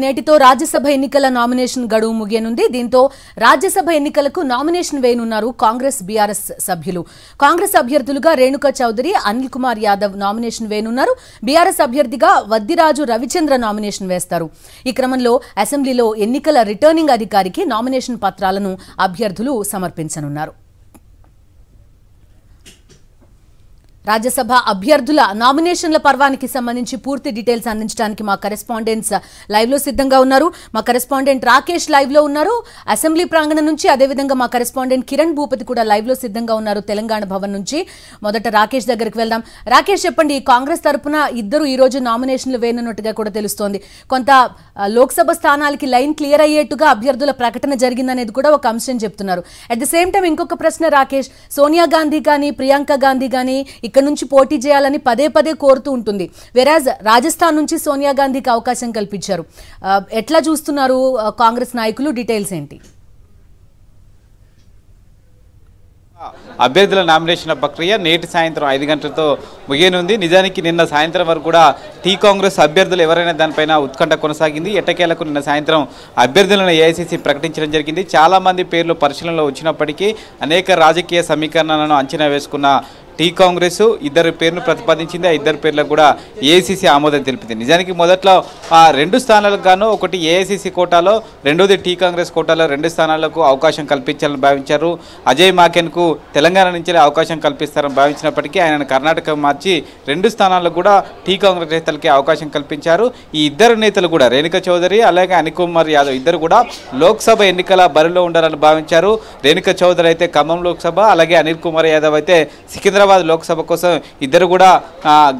నేటితో రాజ్యసభ ఎన్నికల నామినేషన్ గడువు ముగియనుంది. దీంతో రాజ్యసభ ఎన్నికలకు నామినేషన్ వేయనున్నారు కాంగ్రెస్ బీఆర్ఎస్ సభ్యులు. కాంగ్రెస్ అభ్యర్థులుగా రేణుకా చౌదరి, అనిల్ కుమార్ యాదవ్ నామినేషన్ వేయనున్నారు. బీఆర్ఎస్ అభ్యర్థిగా వద్దిరాజు రవిచంద్ర నామినేషన్ వేస్తారు. ఈ క్రమంలో అసెంబ్లీలో ఎన్నికల రిటర్నింగ్ అధికారికి నామినేషన్ పత్రాలను అభ్యర్థులు సమర్పించనున్నారు. రాజ్యసభ అభ్యర్థుల నామినేషన్ల పర్వానికి సంబంధించి పూర్తి డీటెయిల్స్ అందించడానికి మా కరెస్పాండెంట్స్ లైవ్ లో సిద్ధంగా ఉన్నారు. మా కరెస్పాండెంట్ రాకేష్ లైవ్ లో ఉన్నారు అసెంబ్లీ ప్రాంగణం నుంచి. అదేవిధంగా మా కరెస్పాండెంట్ కిరణ్ భూపతి కూడా లైవ్ లో సిద్ధంగా ఉన్నారు తెలంగాణ భవన్ నుంచి. మొదట రాకేష్ దగ్గరికి వెళ్దాం. రాకేష్, చెప్పండి, కాంగ్రెస్ తరపున ఇద్దరు ఈ రోజు నామినేషన్లు వేయనున్నట్టుగా కూడా తెలుస్తోంది. కొంత లోక్సభ స్థానాలకి లైన్ క్లియర్ అయ్యేట్టుగా అభ్యర్థుల ప్రకటన జరిగిందనేది కూడా ఒక అంశం చెప్తున్నారు. అట్ ది సేమ్ టైం ఇంకొక ప్రశ్న రాకేష్, సోనియా గాంధీ కానీ ప్రియాంక గాంధీ కానీ ఇక్కడ నుంచి పోటీ చేయాలని పదే పదే కోరుతూ ఉంటుంది. వెరాజ్ రాజస్థాన్ నుంచి సోనియా గాంధీకి అవకాశం కల్పించారు. ఎట్లా చూస్తున్నారు కాంగ్రెస్ నాయకులు? డీటెయిల్స్ ఏంటి? అభ్యర్థుల నామినేషన్ ప్రక్రియ నేటి సాయంత్రం 5 గంటలతో ముగియనుంది. నిజానికి నిన్న సాయంత్రం వరకు కూడా కాంగ్రెస్ అభ్యర్థులు ఎవరైనా దానిపైన ఉత్కంఠ కొనసాగింది. ఎట్టకేలకు నిన్న సాయంత్రం అభ్యర్థులను ఏఐసీసీ ప్రకటించడం జరిగింది. చాలామంది పేర్లు పరిశీలనలో వచ్చినప్పటికీ అనేక రాజకీయ సమీకరణలను అంచనా వేసుకున్న కాంగ్రెస్ ఇద్దరు పేరును ప్రతిపాదించింది. ఆ ఇద్దరు పేర్లకు కూడా ఏఐసీసీ ఆమోదం తెలిపింది. నిజానికి మొదట్లో 2 స్థానాలకు గాను, ఒకటి ఏఐసీసీ కోటాలో, రెండోది కాంగ్రెస్ కోటాలో 2 స్థానాలకు అవకాశం కల్పించాలని భావించారు. అజయ్ మాకెన్కు తెలంగాణ నుంచి అవకాశం కల్పిస్తారని భావించినప్పటికీ ఆయన కర్ణాటక మార్చి 2 స్థానాలకు కూడా కాంగ్రెస్ నేతలకి అవకాశం కల్పించారు. ఈ ఇద్దరు నేతలు కూడా రేణుకా చౌదరి అలాగే అనిల్ కుమార్ యాదవ్ ఇద్దరు కూడా లోక్సభ ఎన్నికల బరిలో ఉండాలని భావించారు. రేణుకా చౌదరి అయితే ఖమ్మం లోక్సభ, అలాగే అనిల్ కుమార్ యాదవ్ అయితే సికింద్రాబాద్ లోక్సభ కోసం ఇద్దరు కూడా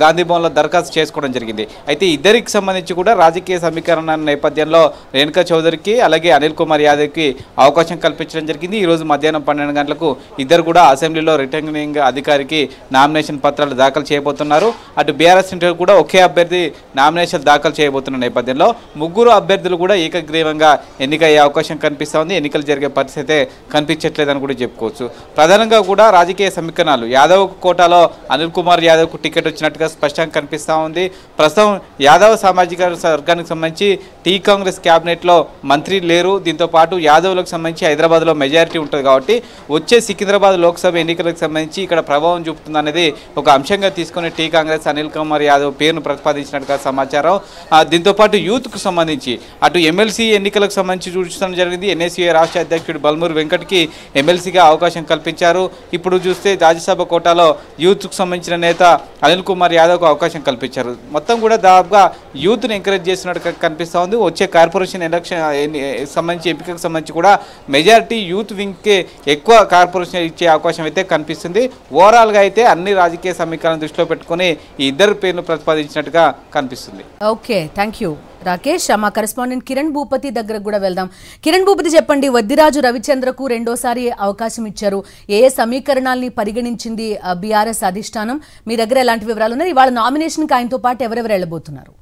గాంధీ భవన్లో దరఖాస్తు చేసుకోవడం జరిగింది. అయితే ఇద్దరికి సంబంధించి కూడా రాజకీయ సమీకరణ నేపథ్యంలో రేణుకా చౌదరికి అలాగే అనిల్ కుమార్ యాదవ్కి అవకాశం కల్పించడం జరిగింది. ఈరోజు మధ్యాహ్నం 12 గంటలకు ఇద్దరు కూడా అసెంబ్లీలో రిటర్నింగ్ అధికారికి నామినేషన్ పత్రాలు దాఖలు చేయబోతున్నారు. అటు బీఆర్ఎస్ నుంచి కూడా ఒకే అభ్యర్థి నామినేషన్ దాఖలు చేయబోతున్న నేపథ్యంలో ముగ్గురు అభ్యర్థులు కూడా ఏకగ్రీవంగా ఎన్నికయ్యే అవకాశం కనిపిస్తోంది. ఎన్నికలు జరిగే పరిస్థితి కనిపించట్లేదని కూడా చెప్పుకోవచ్చు. ప్రధానంగా కూడా రాజకీయ సమీకరణాలు యాదవ్ కోటాలో అనిల్ కుమార్ యాదవ్కు టికెట్ వచ్చినట్టుగా స్పష్టంగా కనిపిస్తూ ఉంది. ప్రస్తుతం యాదవ్ సామాజిక వర్గానికి సంబంధించి కాంగ్రెస్ క్యాబినెట్లో మంత్రి లేరు. దీంతో పాటు యాదవ్లకు సంబంధించి హైదరాబాద్లో మెజారిటీ ఉంటుంది కాబట్టి వచ్చే సికింద్రాబాద్ లోక్సభ ఎన్నికలకు సంబంధించి ఇక్కడ ప్రభావం చూపుతుంది అనేది ఒక అంశంగా తీసుకుని కాంగ్రెస్ అనిల్ కుమార్ యాదవ్ పేరును ప్రతిపాదించినట్టుగా సమాచారం. దీంతోపాటు యూత్కు సంబంధించి అటు ఎమ్మెల్సీ ఎన్నికలకు సంబంధించి చూడడం జరిగింది. ఎన్ఎస్యూఏ రాష్ట్ర అధ్యక్షుడు బల్మూరు వెంకట్కి ఎమ్మెల్సీగా అవకాశం కల్పించారు. ఇప్పుడు చూస్తే రాజ్యసభ కోటాలో యూత్కు సంబంధించిన నేత అనిల్ కుమార్ యాదవ్కు అవకాశం కల్పించారు. మొత్తం కూడా దాదాపుగా యూత్ని ఎంకరేజ్ చేస్తున్నట్టు కనిపిస్తూ ఉంది. వచ్చే కార్పొరేషన్ ఎలక్షన్ సంబంధించి ఎంపికకు సంబంధించి కూడా మెజారిటీ యూత్ వింగ్కే ఎక్కువ కార్పొరేషన్ ఇచ్చే అవకాశం అయితే కనిపిస్తుంది. ఓవరాల్గా అయితే అన్ని రాజకీయ సమీకరణను దృష్టిలో పెట్టుకుని ఈ ఇద్దరు పేర్లు ప్రతిపాదించినట్టుగా కనిపిస్తుంది. Okay, thank you Rakesh. మా కరెస్పాండెంట్ కిరణ్ భూపతి దగ్గరకు కూడా వెళ్దాం. కిరణ్ భూపతి, చెప్పండి, వద్దిరాజు రవిచంద్రకు రెండోసారి అవకాశం ఇచ్చారు. ఏ సమీకరణాలని పరిగణించింది బీఆర్ఎస్ అధిష్టానం? మీ దగ్గర ఎలాంటి వివరాలు ఉన్నాయి? ఇవాళ నామినేషన్కి ఆయనతో పాటు ఎవరెవరు వెళ్ళబోతున్నారు?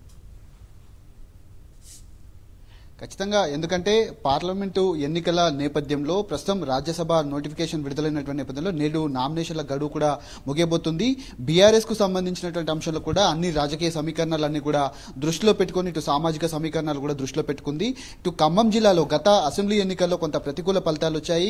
ఖచ్చితంగా, ఎందుకంటే పార్లమెంటు ఎన్నికల నేపథ్యంలో ప్రస్తుతం రాజ్యసభ నోటిఫికేషన్ విడుదలైనటువంటి నేపథ్యంలో నేడు నామినేషన్ల గడువు కూడా ముగియబోతుంది. బీఆర్ఎస్ కు సంబంధించినటువంటి అంశాలు కూడా అన్ని రాజకీయ సమీకరణాలన్నీ కూడా దృష్టిలో పెట్టుకుని ఇటు సామాజిక సమీకరణాలు కూడా దృష్టిలో పెట్టుకుంది. ఇటు ఖమ్మం జిల్లాలో గత అసెంబ్లీ ఎన్నికల్లో కొంత ప్రతికూల ఫలితాలు వచ్చాయి.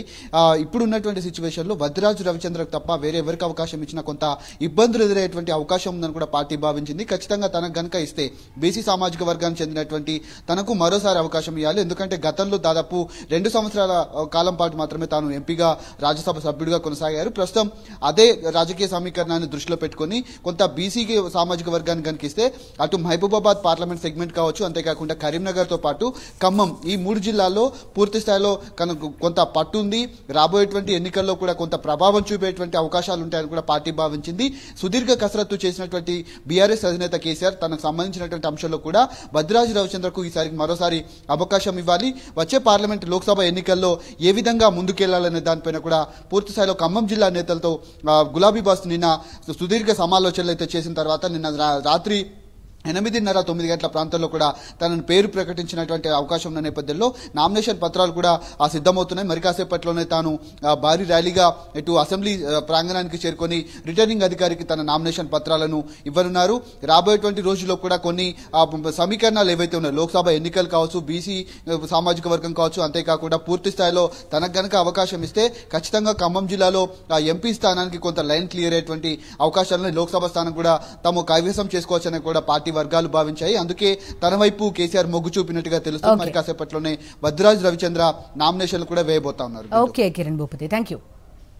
ఇప్పుడు ఉన్నటువంటి సిచ్యువేషన్లో వద్దిరాజు రవిచంద్రకు తప్ప వేరే ఎవరికి అవకాశం ఇచ్చినా కొంత ఇబ్బందులు ఎదురయ్యేటువంటి అవకాశం ఉందని కూడా పార్టీ భావించింది. ఖచ్చితంగా తనకు గనక ఇస్తే బీసీ సామాజిక వర్గానికి చెందినటువంటి తనకు మరోసారి అవకాశం ఇవ్వాలి. ఎందుకంటే గతంలో దాదాపు 2 సంవత్సరాల కాలం పాటు మాత్రమే తాను ఎంపీగా రాజ్యసభ సభ్యుడిగా కొనసాగారు. ప్రస్తుతం అదే రాజకీయ సమీకరణాన్ని దృష్టిలో పెట్టుకుని కొంత బీసీకి సామాజిక వర్గాన్ని కనిపిస్తే అటు మహబూబాబాద్ పార్లమెంట్ సెగ్మెంట్ కావచ్చు, అంతేకాకుండా కరీంనగర్ తో పాటు ఖమ్మం, ఈ 3 జిల్లాల్లో పూర్తి స్థాయిలో కొంత పట్టు ఉంది. రాబోయేటువంటి ఎన్నికల్లో కూడా కొంత ప్రభావం చూపేటువంటి అవకాశాలు ఉంటాయని కూడా పార్టీ భావించింది. సుదీర్ఘ కసరత్తు చేసినటువంటి బీఆర్ఎస్ అధినేత కేసీఆర్ తనకు సంబంధించినటువంటి అంశాల్లో కూడా వద్దిరాజు రవిచంద్రకు ఈసారి మరోసారి అవకాశం ఇవ్వాలి. వచ్చే పార్లమెంట్ లోక్సభ ఎన్నికల్లో ఏ విధంగా ముందుకెళ్లాలనే దానిపైన కూడా పూర్తి స్థాయిలో ఖమ్మం జిల్లా నేతలతో గులాబీ బాస్ నిన్న సుదీర్ఘ సమాలోచనలు అయితే చేసిన తర్వాత నిన్న రాత్రి 8:30-9 గంటల ప్రాంతంలో కూడా తన పేరు ప్రకటించినటువంటి అవకాశం ఉన్న నేపథ్యంలో నామినేషన్ పత్రాలు కూడా సిద్ధమవుతున్నాయి. మరి కాసేపట్లోనే తాను భారీ ర్యాలీగా ఇటు అసెంబ్లీ ప్రాంగణానికి చేరుకొని రిటర్నింగ్ అధికారికి తన నామినేషన్ పత్రాలను ఇవ్వనున్నారు. రాబోయేటువంటి రోజుల్లో కూడా కొన్ని సమీకరణాలు ఏవైతే ఉన్నాయో లోక్సభ ఎన్నికలు కావచ్చు, బీసీ సామాజిక వర్గం కావచ్చు, అంతేకాకుండా పూర్తి స్థాయిలో తనకు గనక అవకాశం ఇస్తే ఖచ్చితంగా ఖమ్మం జిల్లాలో ఎంపీ స్థానానికి కొంత లైన్ క్లియర్ అయ్యేటువంటి అవకాశాలను లోక్సభ స్థానం కూడా తాము కైవసం చేసుకోవచ్చని కూడా పార్టీ వర్గాలు భావించాయి. అందుకే తన వైపు కేసీఆర్ మొగ్గు చూపినట్టుగా తెలుస్తుంది. మరి కాసేపట్లోనే వద్రాజ్ రవిచంద్ర నామినేషన్లు కూడా వేయబోతా ఉన్నారు. Okay Kiran Bhupathi, thank you.